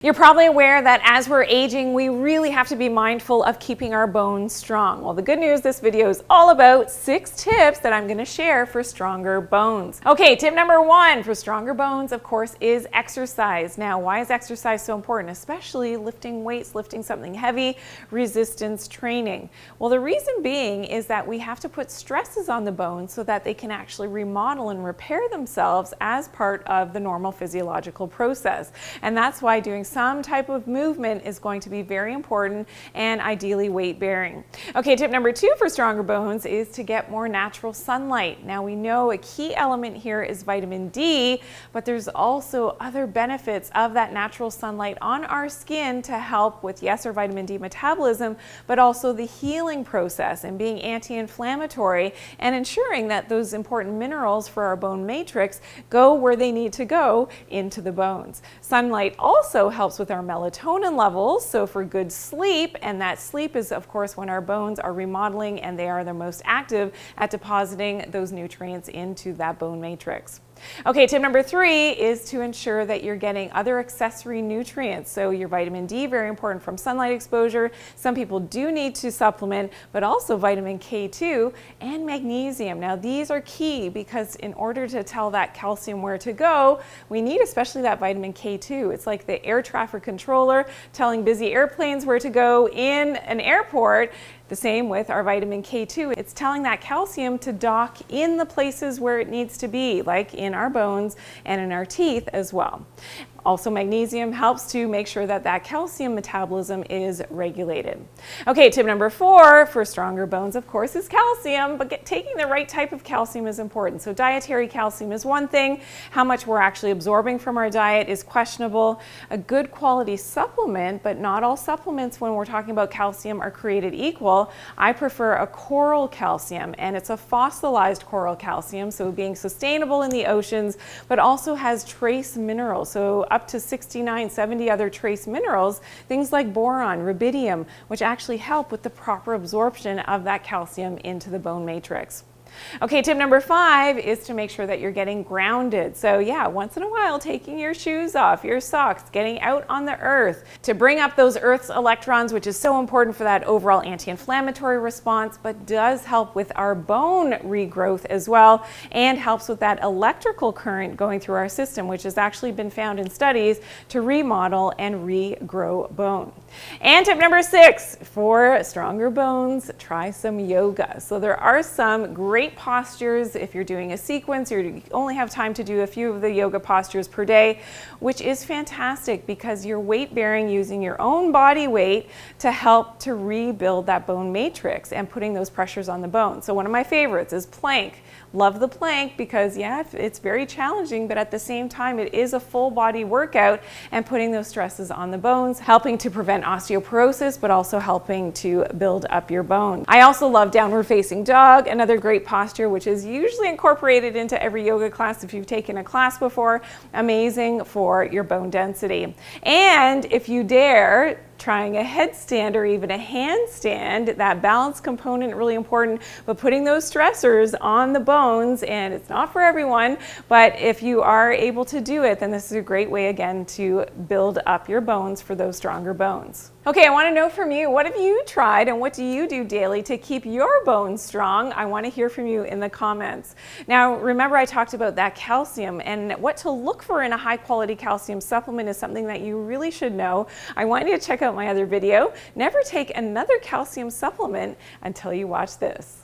You're probably aware that as we're aging, we really have to be mindful of keeping our bones strong. Well, the good news, this video is all about 6 tips that I'm going to share for stronger bones. Okay, tip number 1 for stronger bones, of course, is exercise. Now, why is exercise so important, especially lifting weights, lifting something heavy, resistance training? Well, the reason being is that we have to put stresses on the bones so that they can actually remodel and repair themselves as part of the normal physiological process. And that's why doing some type of movement is going to be very important, and ideally weight bearing. Okay, tip number 2 for stronger bones is to get more natural sunlight. Now, we know a key element here is vitamin D, but there's also other benefits of that natural sunlight on our skin to help with, yes, our vitamin D metabolism, but also the healing process and being anti-inflammatory and ensuring that those important minerals for our bone matrix go where they need to go, into the bones. Sunlight also helps with our melatonin levels, so for good sleep, and that sleep is of course when our bones are remodeling and they are the most active at depositing those nutrients into that bone matrix. Okay, tip number 3 is to ensure that you're getting other accessory nutrients. So your vitamin D, very important from sunlight exposure. Some people do need to supplement, but also vitamin K2 and magnesium. Now these are key because in order to tell that calcium where to go, we need especially that vitamin K2. It's like the air traffic controller telling busy airplanes where to go in an airport. The same with our vitamin K2. It's telling that calcium to dock in the places where it needs to be, like in our bones and in our teeth as well. Also, magnesium helps to make sure that that calcium metabolism is regulated. Okay, tip number 4 for stronger bones, of course, is calcium, but taking the right type of calcium is important. So dietary calcium is one thing. How much we're actually absorbing from our diet is questionable. A good quality supplement, but not all supplements when we're talking about calcium are created equal. I prefer a coral calcium, and it's a fossilized coral calcium, so being sustainable in the oceans, but also has trace minerals. So up to 69, 70 other trace minerals, things like boron, rubidium, which actually help with the proper absorption of that calcium into the bone matrix. Okay, tip number 5 is to make sure that you're getting grounded. So yeah, once in a while, taking your shoes off, your socks, getting out on the earth to bring up those Earth's electrons, which is so important for that overall anti-inflammatory response, but does help with our bone regrowth as well, and helps with that electrical current going through our system, which has actually been found in studies to remodel and regrow bone. And tip number 6 for stronger bones, try some yoga. So there are some great postures. If you're doing a sequence, you only have time to do a few of the yoga postures per day, which is fantastic because you're weight bearing using your own body weight to help to rebuild that bone matrix and putting those pressures on the bone. So one of my favorites is plank. Love the plank because yeah, it's very challenging, but at the same time, it is a full body workout and putting those stresses on the bones, helping to prevent osteoporosis, but also helping to build up your bone. I also love downward facing dog, another great posture, which is usually incorporated into every yoga class if you've taken a class before. Amazing for your bone density. And if you dare, trying a headstand or even a handstand, that balance component really important, but putting those stressors on the bones, and it's not for everyone, but if you are able to do it, then this is a great way again to build up your bones for those stronger bones. Okay, I want to know from you, what have you tried and what do you do daily to keep your bones strong? I want to hear from you in the comments. Now, remember I talked about that calcium, and what to look for in a high quality calcium supplement is something that you really should know. I want you to check out my other video. Never take another calcium supplement until you watch this.